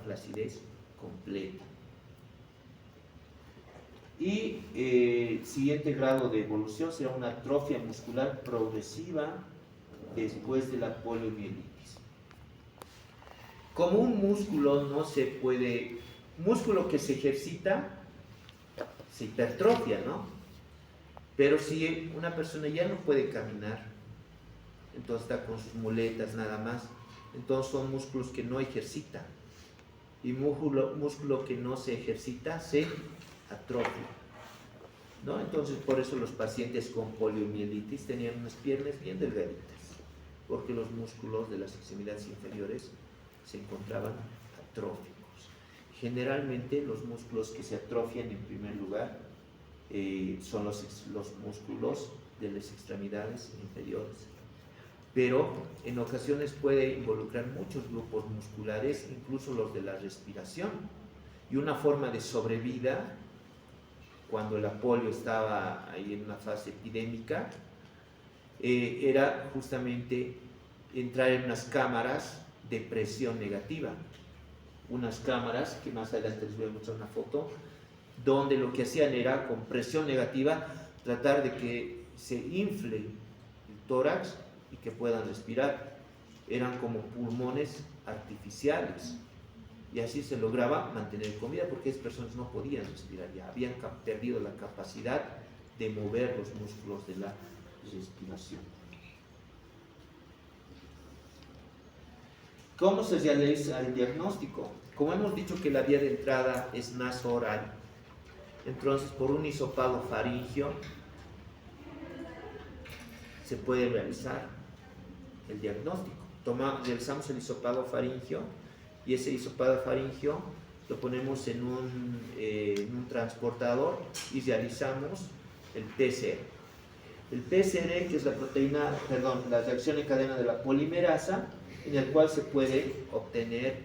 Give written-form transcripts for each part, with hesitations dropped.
flacidez completa. Y siguiente grado de evolución será una atrofia muscular progresiva después de la poliomielitis. Como un músculo no se puede, músculo que se ejercita, se hipertrofia, ¿no? Pero si una persona ya no puede caminar, entonces está con sus muletas nada más, entonces son músculos que no ejercitan. Y músculo que no se ejercita se atrofia, ¿no? Entonces por eso los pacientes con poliomielitis tenían unas piernas bien delgaditas, porque los músculos de las extremidades inferiores se encontraban atróficos. Generalmente los músculos que se atrofian en primer lugar son los músculos de las extremidades inferiores, pero en ocasiones puede involucrar muchos grupos musculares, incluso los de la respiración. Y una forma de sobrevida, cuando la polio estaba ahí en una fase epidémica, era justamente entrar en unas cámaras de presión negativa, unas cámaras que más adelante les voy a mostrar una foto, donde lo que hacían era con presión negativa tratar de que se infle el tórax y que puedan respirar. Eran como pulmones artificiales y así se lograba mantener con vida, porque esas personas no podían respirar, ya habían perdido la capacidad de mover los músculos de la respiración. ¿Cómo se realiza el diagnóstico? Como hemos dicho que la vía de entrada es naso-oral, entonces por un hisopado faríngeo se puede realizar el diagnóstico. Realizamos el hisopado faríngeo y ese hisopado faríngeo lo ponemos en un transportador y realizamos el PCR. El PCR, que es la reacción en cadena de la polimerasa, en el cual se puede obtener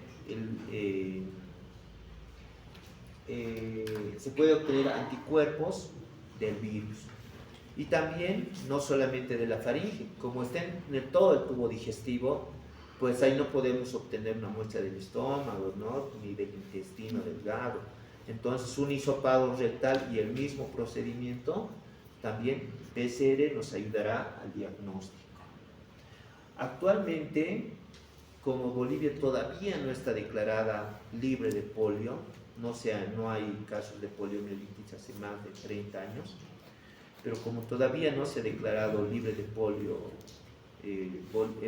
anticuerpos del virus. Y también, no solamente de la faringe, como está en todo el tubo digestivo, pues ahí no podemos obtener una muestra del estómago, ¿no? Ni del intestino delgado. Entonces, un hisopado rectal y el mismo procedimiento, también PCR nos ayudará al diagnóstico. Actualmente, como Bolivia todavía no está declarada libre de polio, no hay casos de poliomielitis hace más de 30 años, pero como todavía no se ha declarado libre de polio,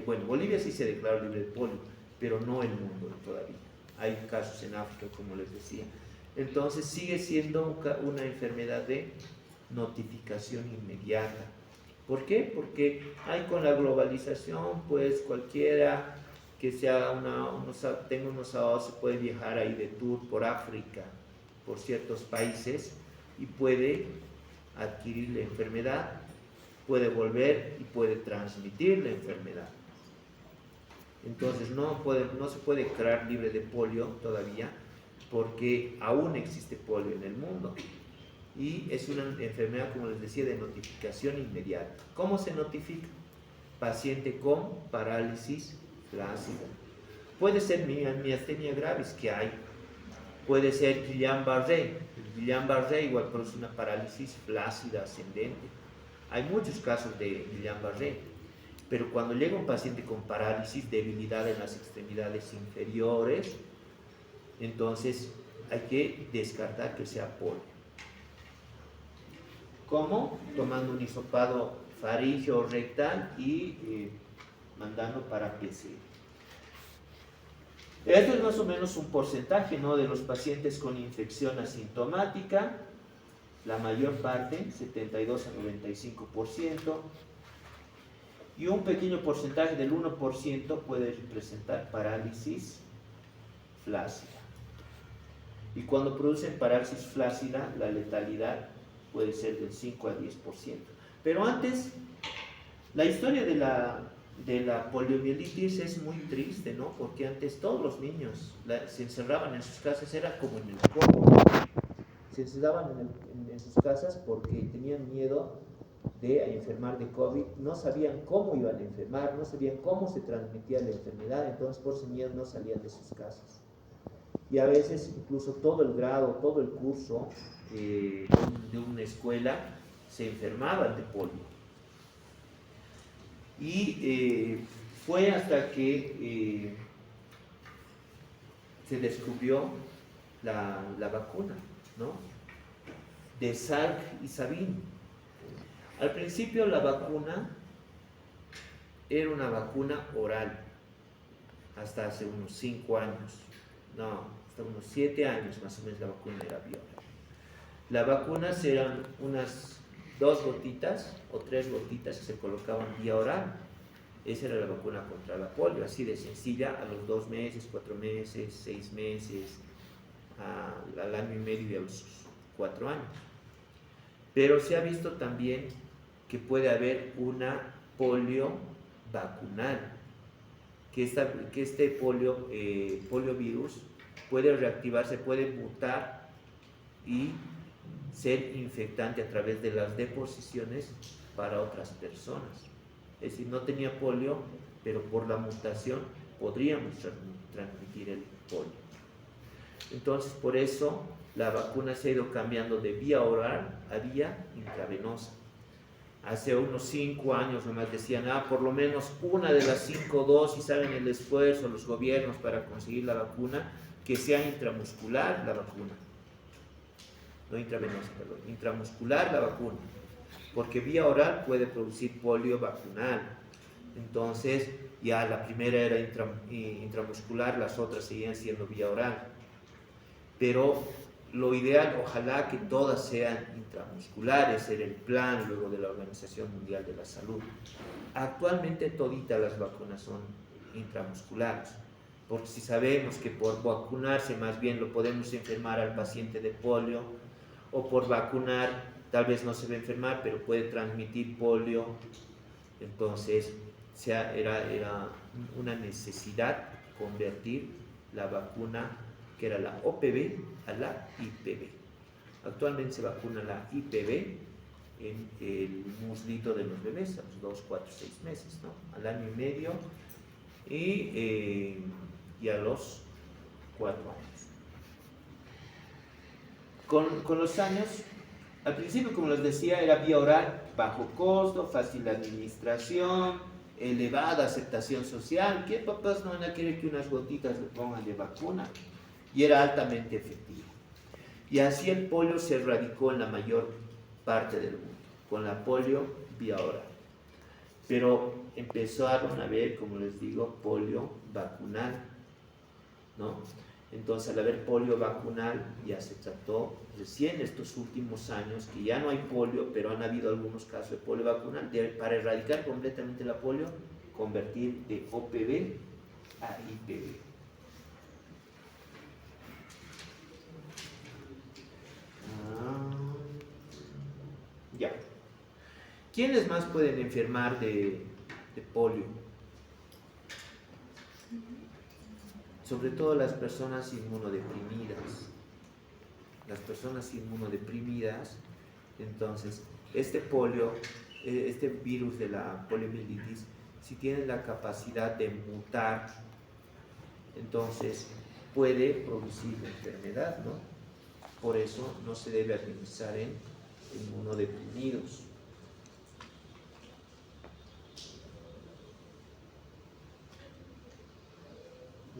bueno, Bolivia sí se declaró libre de polio, pero no el mundo todavía. Hay casos en África, como les decía. Entonces sigue siendo una enfermedad de notificación inmediata. ¿Por qué? Porque hay con la globalización, pues cualquiera que tenga unos sábados se puede viajar ahí de tour por África, por ciertos países, y puede adquirir la enfermedad, puede volver y puede transmitir la enfermedad. Entonces no se puede declarar libre de polio todavía, porque aún existe polio en el mundo y es una enfermedad, como les decía, de notificación inmediata. ¿Cómo se notifica? Paciente con parálisis flácida. Puede ser miastenia gravis, que hay. Puede ser Guillain-Barré. El Guillain-Barré igual produce una parálisis flácida ascendente. Hay muchos casos de Guillain-Barré, pero cuando llega un paciente con parálisis, debilidad en las extremidades inferiores, entonces hay que descartar que sea polio. ¿Cómo? Tomando un hisopado faríngeo rectal y mandando para PCR. Esto es más o menos un porcentaje, ¿no?, de los pacientes con infección asintomática. La mayor parte, 72 a 95%, y un pequeño porcentaje del 1% puede presentar parálisis flácida. Y cuando producen parálisis flácida, la letalidad puede ser del 5 a 10%. Pero antes, la historia de la poliomielitis es muy triste, ¿no? Porque antes todos los niños se encerraban en sus casas, era como en el COVID. Se encerraban en sus casas porque tenían miedo de enfermar de COVID, no sabían cómo iban a enfermar, no sabían cómo se transmitía la enfermedad, entonces por ese miedo no salían de sus casas. y a veces incluso todo el grado, todo el curso de una escuela se enfermaban de polio. Y fue hasta que se descubrió la vacuna, ¿no? De Salk y Sabin. Al principio la vacuna era una vacuna oral, hasta hace unos 5 años, no, hasta unos 7 años más o menos la vacuna era vía oral. Las vacunas eran unas 2 gotitas o 3 gotitas que se colocaban vía oral. Esa era la vacuna contra la polio, así de sencilla, a los 2 meses, 4 meses, 6 meses, al año y medio y a los 4 años. Pero se ha visto también que puede haber una polio vacunal, que este poliovirus puede reactivarse, puede mutar y ser infectante a través de las deposiciones para otras personas. Es decir, no tenía polio, pero por la mutación podríamos transmitir el polio. Entonces, por eso la vacuna se ha ido cambiando de vía oral a vía intravenosa. Hace unos 5 años nomás decían, por lo menos una de las 5 dosis, hagan el esfuerzo los gobiernos para conseguir la vacuna, que sea intramuscular la vacuna. No intravenosa, perdón, intramuscular la vacuna. Porque vía oral puede producir polio vacunal. Entonces, ya la primera era intramuscular, las otras seguían siendo vía oral. Pero lo ideal, ojalá que todas sean intramusculares, era el plan luego de la Organización Mundial de la Salud. Actualmente toditas las vacunas son intramusculares, porque si sabemos que por vacunarse más bien lo podemos enfermar al paciente de polio, o por vacunar tal vez no se va a enfermar, pero puede transmitir polio, entonces era una necesidad convertir la vacuna que era la OPV a la IPV. Actualmente se vacuna la IPV en el muslito de los bebés a los 2, 4, 6 meses, ¿no? Al año y medio y a los 4 años. Con los años, al principio, como les decía, era vía oral, bajo costo, fácil administración, elevada aceptación social. ¿Qué papás no van a querer que unas gotitas le pongan de vacuna? Y era altamente efectivo. Y así el polio se erradicó en la mayor parte del mundo, con la polio vía oral. Pero empezaron a ver, como les digo, polio vacunal, ¿no? Entonces, al haber polio vacunal, ya se trató recién estos últimos años, que ya no hay polio, pero han habido algunos casos de polio vacunal, para erradicar completamente la polio, convertir de OPV a IPV. Ya. ¿Quiénes más pueden enfermar de polio? Sobre todo las personas inmunodeprimidas. Las personas inmunodeprimidas, entonces, este virus de la poliomielitis, si tiene la capacidad de mutar, entonces puede producir la enfermedad, ¿no? Por eso no se debe administrar en inmunodeprimidos.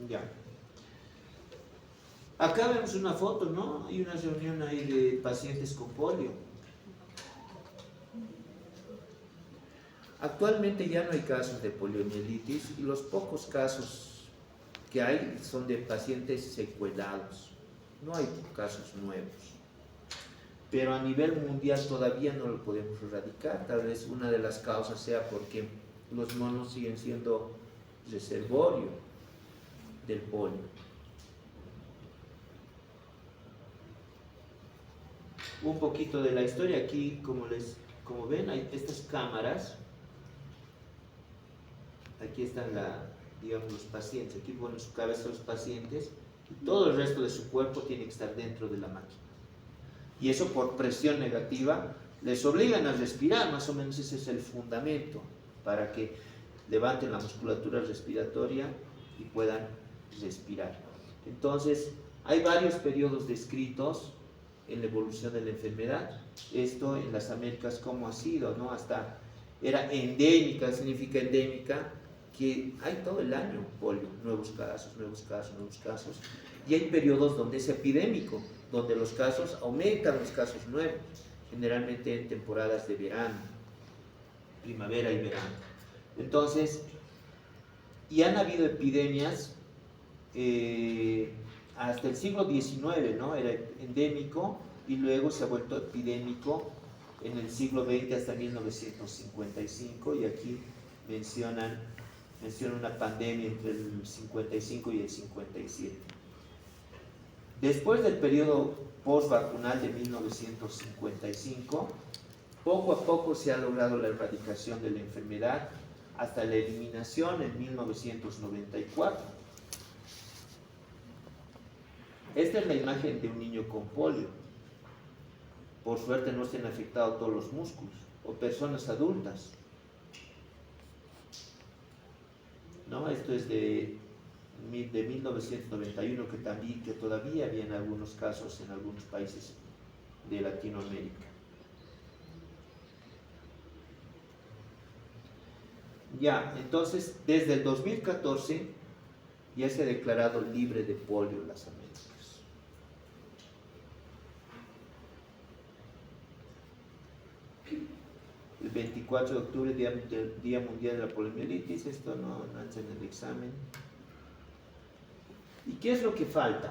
Ya. Acá vemos una foto, ¿no? Hay una reunión ahí de pacientes con polio. Actualmente ya no hay casos de poliomielitis y los pocos casos que hay son de pacientes secuelados. No hay casos nuevos. Pero a nivel mundial todavía no lo podemos erradicar. Tal vez una de las causas sea porque los monos siguen siendo reservorio del polio. Un poquito de la historia aquí, como ven, hay estas cámaras. Aquí están digamos, los pacientes. Aquí ponen su cabeza los pacientes y todo el resto de su cuerpo tiene que estar dentro de la máquina. Y eso por presión negativa les obligan a respirar, más o menos ese es el fundamento, para que levanten la musculatura respiratoria y puedan respirar. Entonces, Hay varios periodos descritos en la evolución de la enfermedad. Esto en las Américas, ¿cómo ha sido? ¿No? Hasta era endémica, significa endémica, que hay todo el año polio, nuevos casos, nuevos casos, nuevos casos. Y hay periodos donde es epidémico, donde los casos aumentan, los casos nuevos, generalmente en temporadas de verano, primavera y verano. Entonces, y han habido epidemias hasta el siglo XIX, ¿no? Era endémico y luego se ha vuelto epidémico en el siglo XX hasta 1955, y aquí menciona una pandemia entre el 55 y el 57. Después del periodo postvacunal de 1955, poco a poco se ha logrado la erradicación de la enfermedad hasta la eliminación en 1994. Esta es la imagen de un niño con polio. Por suerte no se han afectado todos los músculos, o personas adultas. ¿No? Esto es de 1991, que todavía habían algunos casos en algunos países de Latinoamérica. Ya, entonces, desde el 2014 ya se ha declarado libre de polio en las Américas. El 24 de octubre, Día Mundial de la Poliomielitis. Esto no hacen el examen. ¿Y qué es lo que falta?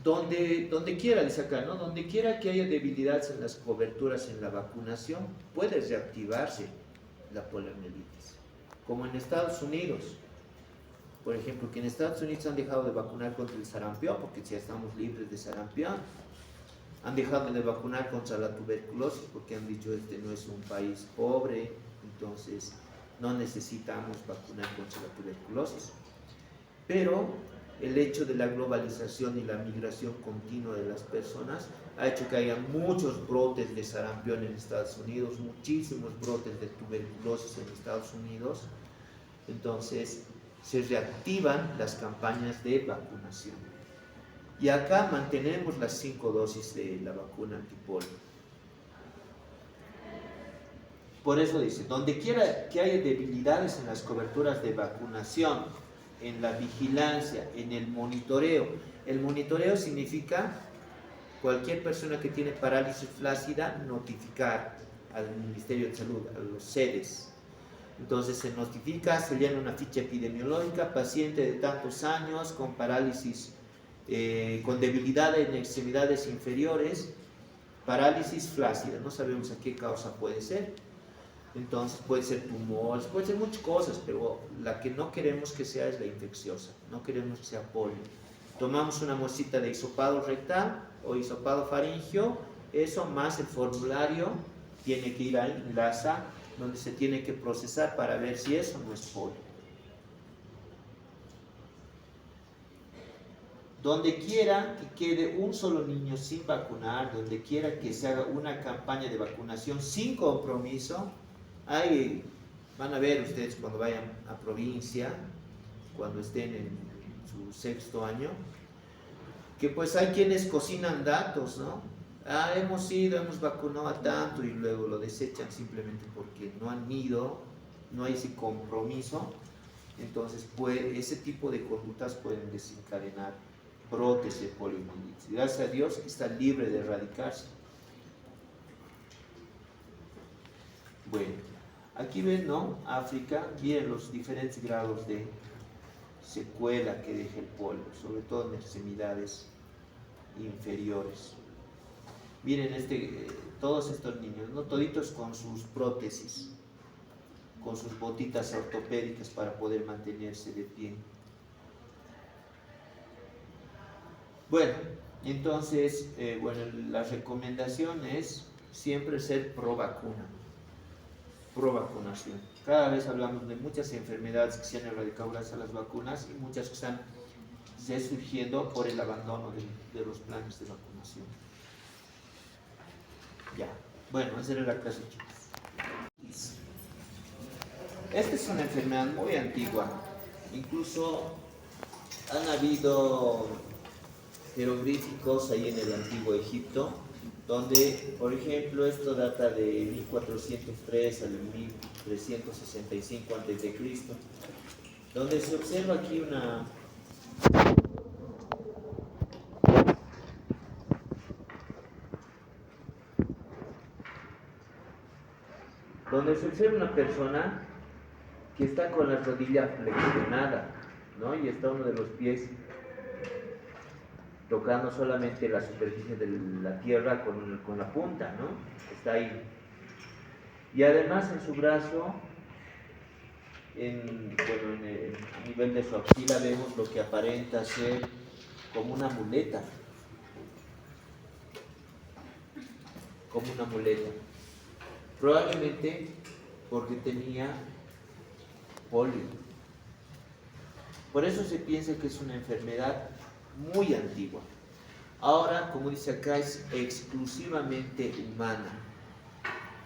Donde quiera, dice acá, ¿no? Donde quiera que haya debilidades en las coberturas en la vacunación, puede reactivarse la poliomielitis. Como en Estados Unidos, por ejemplo, que en Estados Unidos han dejado de vacunar contra el sarampión, porque ya estamos libres de sarampión. Han dejado de vacunar contra la tuberculosis, porque han dicho este no es un país pobre, entonces no necesitamos vacunar contra la tuberculosis. Pero el hecho de la globalización y la migración continua de las personas ha hecho que haya muchos brotes de sarampión en Estados Unidos, muchísimos brotes de tuberculosis en Estados Unidos. Entonces se reactivan las campañas de vacunación. Y acá mantenemos las 5 dosis de la vacuna antipolio. Por eso dice, donde quiera que haya debilidades en las coberturas de vacunación, en la vigilancia, en el monitoreo. El monitoreo significa cualquier persona que tiene parálisis flácida notificar al Ministerio de Salud, a los sedes. Entonces se notifica, se llena una ficha epidemiológica, paciente de tantos años con parálisis, con debilidad en extremidades inferiores, parálisis flácida, no sabemos a qué causa puede ser. Entonces puede ser tumores, puede ser muchas cosas, pero la que no queremos que sea es la infecciosa, no queremos que sea polio. Tomamos una muestrita de hisopado rectal o hisopado faríngeo, eso más el formulario tiene que ir a INLASA, donde se tiene que procesar para ver si eso no es polio. Donde quiera que quede un solo niño sin vacunar, donde quiera que se haga una campaña de vacunación sin compromiso, van a ver ustedes cuando vayan a provincia, cuando estén en su 6º año, que pues hay quienes cocinan datos, ¿no? Hemos vacunado a tanto, y luego lo desechan simplemente porque no han ido, no hay ese compromiso. Entonces ese tipo de conductas pueden desencadenar brotes de poliomielitis. Gracias a Dios está libre de erradicarse. Bueno, aquí ven, ¿no? África, miren los diferentes grados de secuela que deja el polio, sobre todo en extremidades inferiores. Miren todos estos niños, ¿no? Toditos con sus prótesis, con sus botitas ortopédicas para poder mantenerse de pie. Bueno, entonces, la recomendación es siempre ser pro vacuna, pro vacunación. Cada vez hablamos de muchas enfermedades que se han erradicado gracias a las vacunas y muchas que están surgiendo por el abandono de los planes de vacunación. Ya, bueno, esa era la clase, chicos. Esta es una enfermedad muy antigua, incluso han habido jeroglíficos ahí en el antiguo Egipto, donde, por ejemplo, esto data de 1403 al 1365 a.C., donde se observa aquí una persona que está con la rodilla flexionada, ¿no? Y está uno de los pies tocando solamente la superficie de la tierra con la punta, ¿no? Está ahí. Y además en su brazo, a nivel de su axila, vemos lo que aparenta ser como una muleta. Como una muleta. Probablemente porque tenía polio. Por eso se piensa que es una enfermedad muy antigua. Ahora, como dice acá, es exclusivamente humana,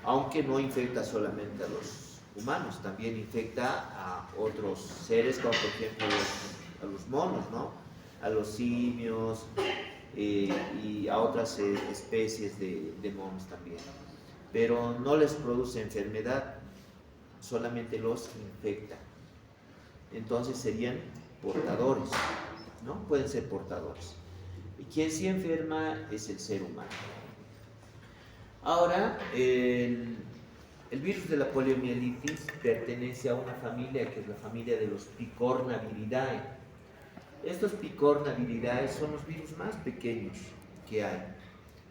aunque no infecta solamente a los humanos, también infecta a otros seres, como por ejemplo a los monos, ¿no? A los simios y a otras especies de monos también. Pero no les produce enfermedad, solamente los infecta. Entonces serían portadores, ¿no? Pueden ser portadores. Y quien sí enferma es el ser humano. Ahora, el virus de la poliomielitis pertenece a una familia que es la familia de los Picornaviridae. Estos Picornaviridae son los virus más pequeños que hay.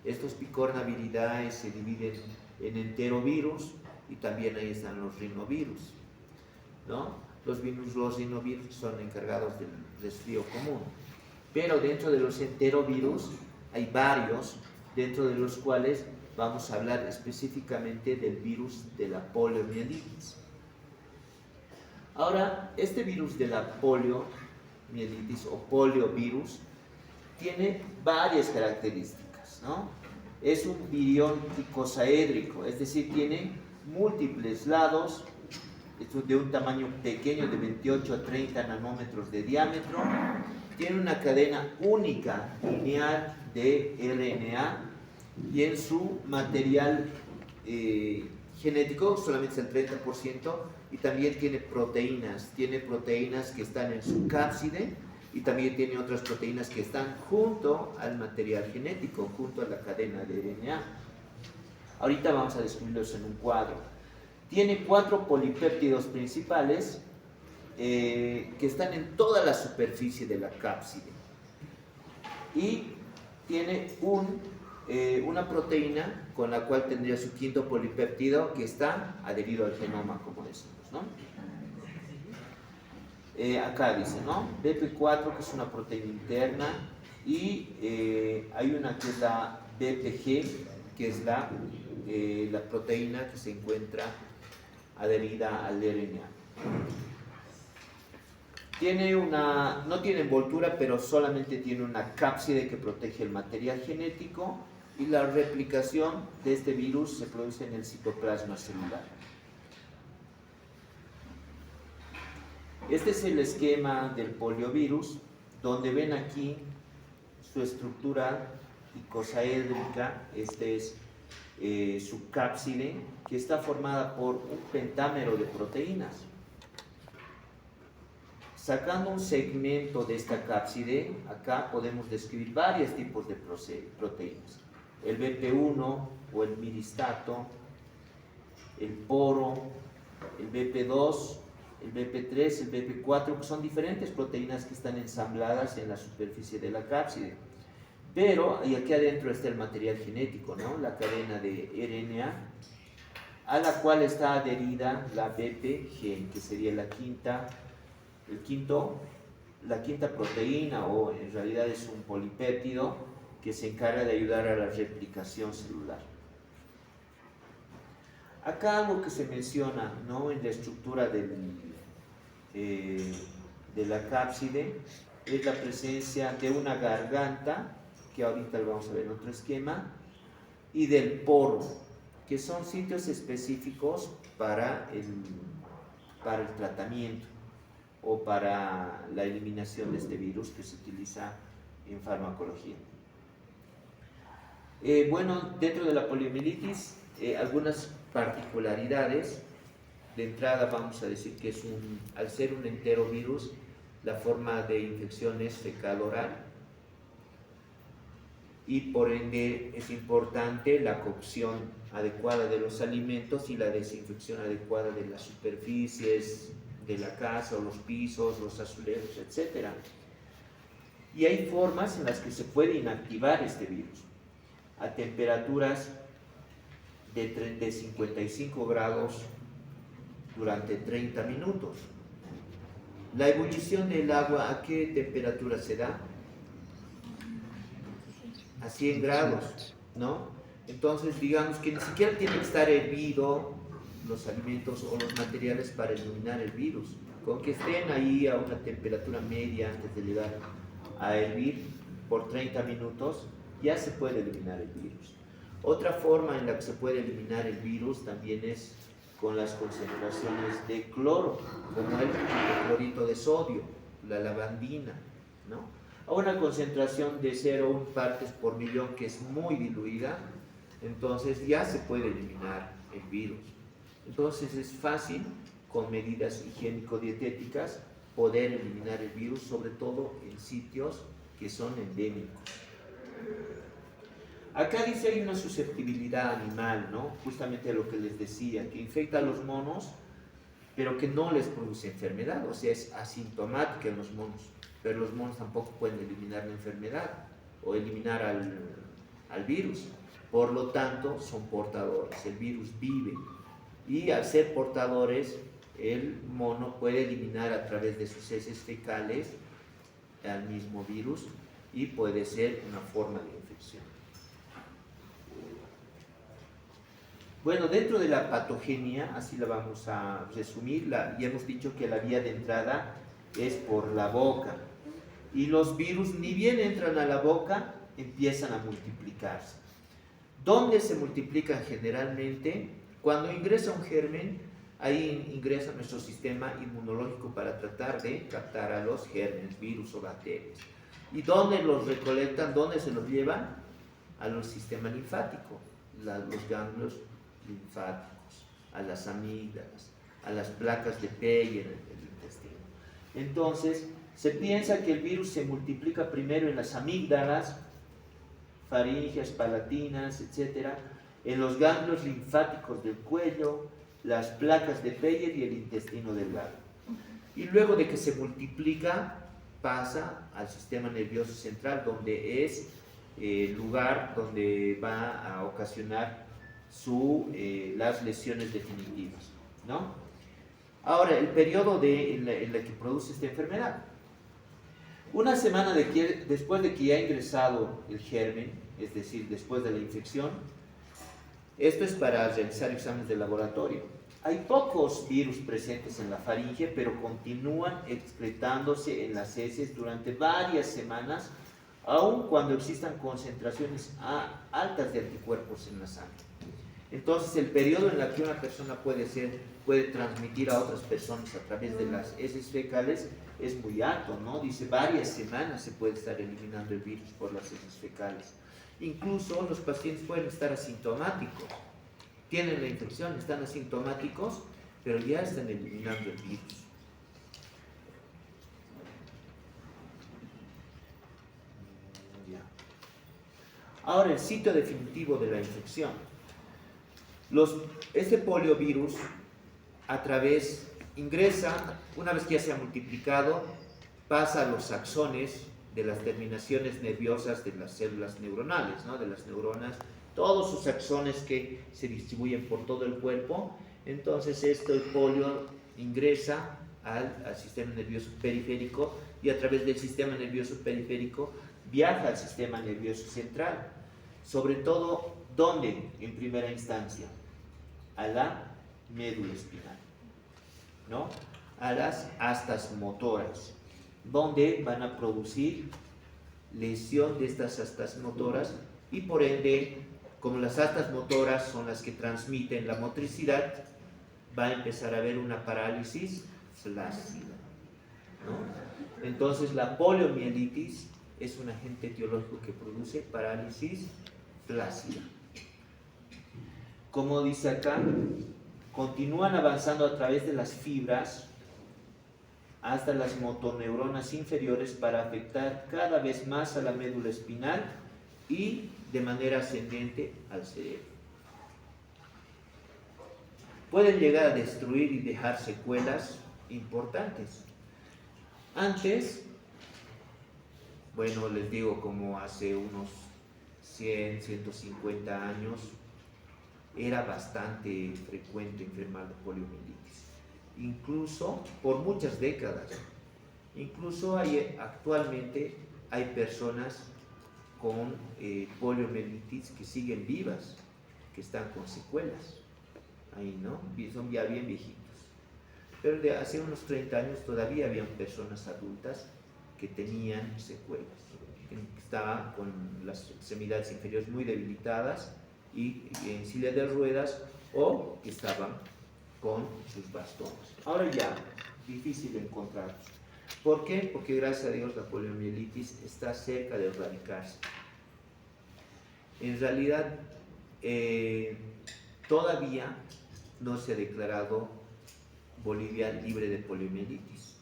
Estos Picornaviridae se dividen en enterovirus y también ahí están los rinovirus, ¿no? Los rinovirus son encargados del resfrío común. Pero dentro de los enterovirus hay varios, dentro de los cuales vamos a hablar específicamente del virus de la poliomielitis. Ahora, este virus de la poliomielitis o poliovirus tiene varias características, ¿no? Es un virión icosaédrico, es decir, tiene múltiples lados, de un tamaño pequeño de 28 a 30 nanómetros de diámetro, tiene una cadena única lineal de RNA y en su material genético solamente es el 30%, y también tiene proteínas que están en su cápside y también tiene otras proteínas que están junto al material genético, junto a la cadena de RNA. Ahorita vamos a describirlos en un cuadro. Tiene 4 polipéptidos principales que están en toda la superficie de la cápside. Y tiene una proteína con la cual tendría su 5.º polipéptido que está adherido al genoma, como decimos, ¿no? Acá dice, ¿no? BP4, que es una proteína interna, y hay una que es la BPG, que es la proteína que se encuentra adherida al RNA. No tiene envoltura, pero solamente tiene una cápside que protege el material genético, y la replicación de este virus se produce en el citoplasma celular. Este es el esquema del poliovirus, donde ven aquí su estructura icosaédrica. Este es su cápside, que está formada por un pentámero de proteínas. Sacando un segmento de esta cápside, acá podemos describir varios tipos de proteínas. El BP1 o el miristato, el poro, el BP2, el BP3, el BP4, que son diferentes proteínas que están ensambladas en la superficie de la cápside. Pero, y aquí adentro está el material genético, ¿no? La cadena de RNA, a la cual está adherida la BPG, que sería la quinta proteína, o en realidad es un polipéptido que se encarga de ayudar a la replicación celular. Acá algo que se menciona, ¿no?, en la estructura de la cápside es la presencia de una garganta, que ahorita lo vamos a ver en otro esquema, y del poro, que son sitios específicos para el tratamiento o para la eliminación de este virus que se utiliza en farmacología. Bueno, dentro de la poliomielitis, algunas particularidades. De entrada vamos a decir que al ser un enterovirus, la forma de infección es fecal-oral y por ende es importante la cocción adecuada de los alimentos y la desinfección adecuada de las superficies de la casa o los pisos, los azulejos, etc. Y hay formas en las que se puede inactivar este virus a temperaturas de 55 grados durante 30 minutos. La ebullición del agua, ¿a qué temperatura se da? A 100 grados, ¿no? Entonces, digamos que ni siquiera tiene que estar hervido los alimentos o los materiales para eliminar el virus. Con que estén ahí a una temperatura media antes de llegar a hervir por 30 minutos, ya se puede eliminar el virus. Otra forma en la que se puede eliminar el virus también es con las concentraciones de cloro, como el clorito de sodio, la lavandina, ¿no? A una concentración de 0,1 partes por millón, que es muy diluida, entonces ya se puede eliminar el virus. Entonces es fácil, con medidas higiénico-dietéticas, poder eliminar el virus, sobre todo en sitios que son endémicos. Acá dice hay una susceptibilidad animal, ¿no? Justamente lo que les decía, que infecta a los monos, pero que no les produce enfermedad, o sea, es asintomática en los monos, pero los monos tampoco pueden eliminar la enfermedad o eliminar al virus. Por lo tanto, son portadores, el virus vive, y al ser portadores, el mono puede eliminar a través de sus heces fecales al mismo virus y puede ser una forma de infección. Bueno, dentro de la patogenia, así la vamos a resumir, ya hemos dicho que la vía de entrada es por la boca. Y los virus ni bien entran a la boca, empiezan a multiplicarse. ¿Dónde se multiplican generalmente? Cuando ingresa un germen, ahí ingresa nuestro sistema inmunológico para tratar de captar a los gérmenes, virus o bacterias. ¿Y dónde los recolectan? ¿Dónde se los llevan? Al sistema linfático, los ganglios linfáticos, a las amígdalas, a las placas de Peyer del intestino. Entonces, se piensa que el virus se multiplica primero en las amígdalas, faringeas, palatinas, etc., en los ganglios linfáticos del cuello, las placas de Peyer y el intestino delgado. Y luego de que se multiplica, pasa al sistema nervioso central, donde es el lugar donde va a ocasionar las lesiones definitivas, ¿no? Ahora, el periodo en la que produce esta enfermedad. Una semana después de que ya ha ingresado el germen, es decir, después de la infección, esto es para realizar exámenes de laboratorio. Hay pocos virus presentes en la faringe, pero continúan excretándose en las heces durante varias semanas, aun cuando existan concentraciones altas de anticuerpos en la sangre. Entonces, el periodo en el que una persona puede transmitir a otras personas a través de las heces fecales es muy alto, ¿no? Dice, varias semanas se puede estar eliminando el virus por las heces fecales. Incluso los pacientes pueden estar asintomáticos, tienen la infección, están asintomáticos, pero ya están eliminando el virus. Ahora, el sitio definitivo de la infección. Este poliovirus ingresa, una vez que ya se ha multiplicado, pasa a los axones de las terminaciones nerviosas de las células neuronales, ¿no? De las neuronas, todos sus axones que se distribuyen por todo el cuerpo. Entonces el polio ingresa al sistema nervioso periférico y a través del sistema nervioso periférico viaja al sistema nervioso central. Sobre todo, ¿dónde? En primera instancia, a la médula espinal, ¿no? A las astas motoras, donde van a producir lesión de estas astas motoras y por ende, como las astas motoras son las que transmiten la motricidad, va a empezar a haber una parálisis flácida. ¿no? Entonces la poliomielitis es un agente etiológico que produce parálisis flácida. Como dice acá, continúan avanzando a través de las fibras hasta las motoneuronas inferiores para afectar cada vez más a la médula espinal y de manera ascendente al cerebro. Pueden llegar a destruir y dejar secuelas importantes. Antes, bueno, les digo, como hace unos 100, 150 años, era bastante frecuente enfermar de poliomielitis, incluso por muchas décadas. Incluso actualmente hay personas con poliomielitis que siguen vivas, que están con secuelas, ahí, ¿no? Son ya bien viejitos. Pero de hace unos 30 años todavía habían personas adultas que tenían secuelas, que estaban con las extremidades inferiores muy debilitadas y en silla de ruedas, o que estaban con sus bastones. Ahora ya, difícil de encontrarlos. ¿Por qué? Porque gracias a Dios la poliomielitis está cerca de erradicarse. En realidad, todavía no se ha declarado Bolivia libre de poliomielitis.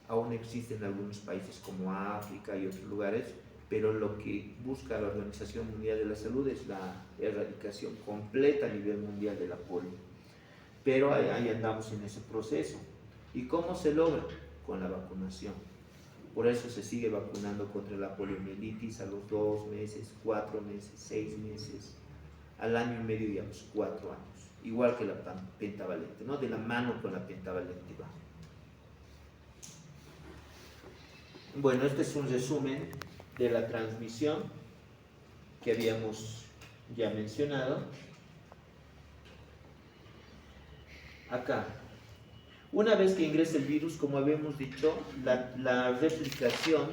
Aún existen algunos países como África y otros lugares, pero lo que busca la Organización Mundial de la Salud es la erradicación completa a nivel mundial de la polio. Pero ahí andamos en ese proceso. ¿Y cómo se logra? Con la vacunación. Por eso se sigue vacunando contra la poliomielitis a los 2 meses, 4 meses, 6 meses, al año y medio y a los 4 años. Igual que la pentavalente, ¿no? De la mano con la pentavalente va. Bueno, este es un resumen de la transmisión que habíamos ya mencionado. Acá, una vez que ingresa el virus, como habíamos dicho, la replicación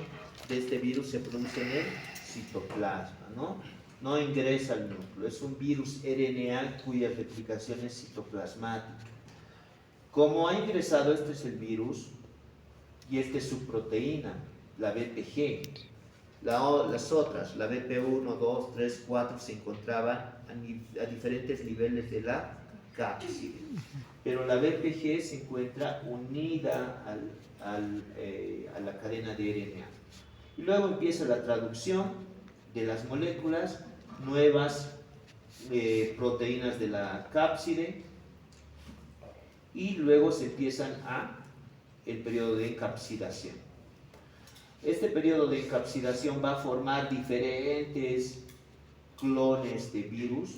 de este virus se produce en el citoplasma, ¿no? No ingresa al núcleo, es un virus RNA cuya replicación es citoplasmática. Como ha ingresado, este es el virus y esta es su proteína, la BPG. Las otras, la BP1, 2, 3, 4, se encontraban a diferentes niveles de la cápside. Pero la BPG se encuentra unida a la cadena de RNA. Y luego empieza la traducción de las moléculas, nuevas proteínas de la cápside, y luego se empiezan el periodo de encapsidación. Este periodo de encapsidación va a formar diferentes clones de virus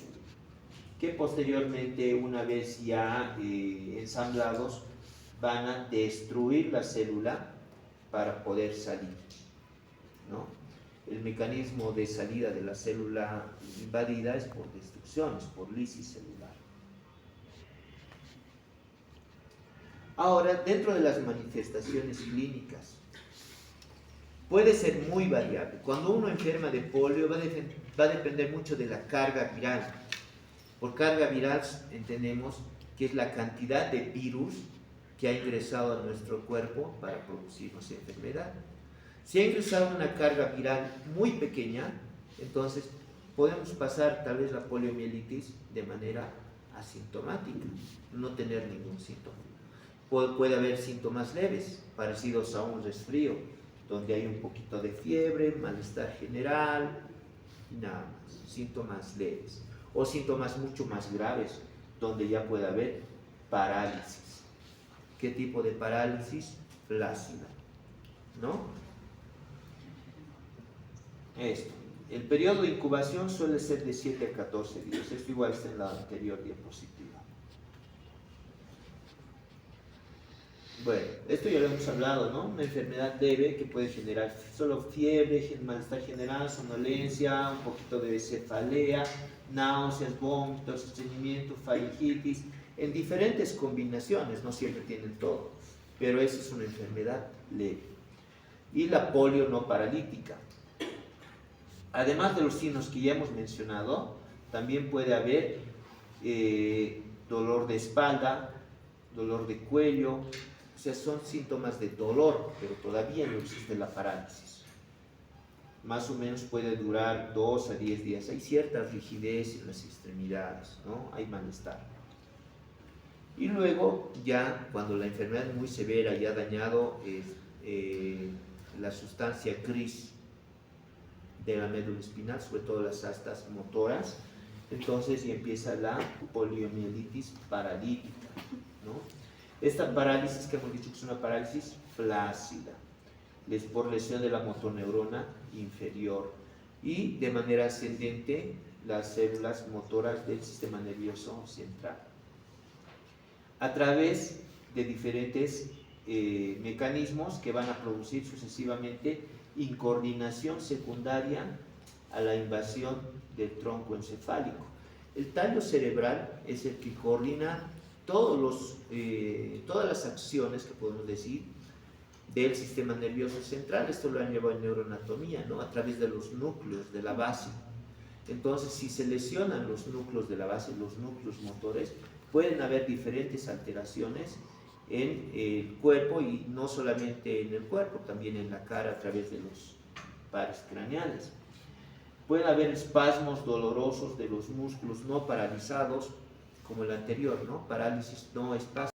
que posteriormente, una vez ya ensamblados, van a destruir la célula para poder salir, ¿no? El mecanismo de salida de la célula invadida es por destrucción, es por lisis celular. Ahora, dentro de las manifestaciones clínicas, puede ser muy variable. Cuando uno enferma de polio va a depender mucho de la carga viral. Por carga viral entendemos que es la cantidad de virus que ha ingresado a nuestro cuerpo para producirnos enfermedad. Si ha ingresado una carga viral muy pequeña, entonces podemos pasar tal vez la poliomielitis de manera asintomática, no tener ningún síntoma. Puede haber síntomas leves, parecidos a un resfrío, donde hay un poquito de fiebre, malestar general, y nada más, síntomas leves. O síntomas mucho más graves, donde ya puede haber parálisis. ¿Qué tipo de parálisis? Flácida, ¿no? El periodo de incubación suele ser de 7 a 14 días. Esto igual está en la anterior diapositiva. Bueno, esto ya lo hemos hablado, ¿no? Una enfermedad leve que puede generar solo fiebre, malestar general, somnolencia, un poquito de cefalea, náuseas, vómitos, estreñimiento, faringitis, en diferentes combinaciones, no siempre tienen todo, pero esa es una enfermedad leve. Y la polio no paralítica. Además de los signos que ya hemos mencionado, también puede haber dolor de espalda, dolor de cuello, sea, son síntomas de dolor, pero todavía no existe la parálisis. Más o menos puede durar 2 a 10 días. Hay cierta rigidez en las extremidades, ¿no? Hay malestar. Y luego, ya cuando la enfermedad es muy severa y ha dañado la sustancia gris de la médula espinal, sobre todo las astas motoras, entonces ya empieza la poliomielitis paralítica, ¿no? Esta parálisis que hemos dicho que es una parálisis flácida, es por lesión de la motoneurona inferior y de manera ascendente las células motoras del sistema nervioso central. A través de diferentes mecanismos que van a producir sucesivamente incoordinación secundaria a la invasión del tronco encefálico. El tallo cerebral es el que coordina todas las acciones que podemos decir del sistema nervioso central. Esto lo han llevado en neuroanatomía, ¿no? A través de los núcleos de la base. Entonces, si se lesionan los núcleos de la base, los núcleos motores, pueden haber diferentes alteraciones en el cuerpo, y no solamente en el cuerpo, también en la cara a través de los pares craneales. Pueden haber espasmos dolorosos de los músculos no paralizados, como el anterior, ¿no? Parálisis no espásmica.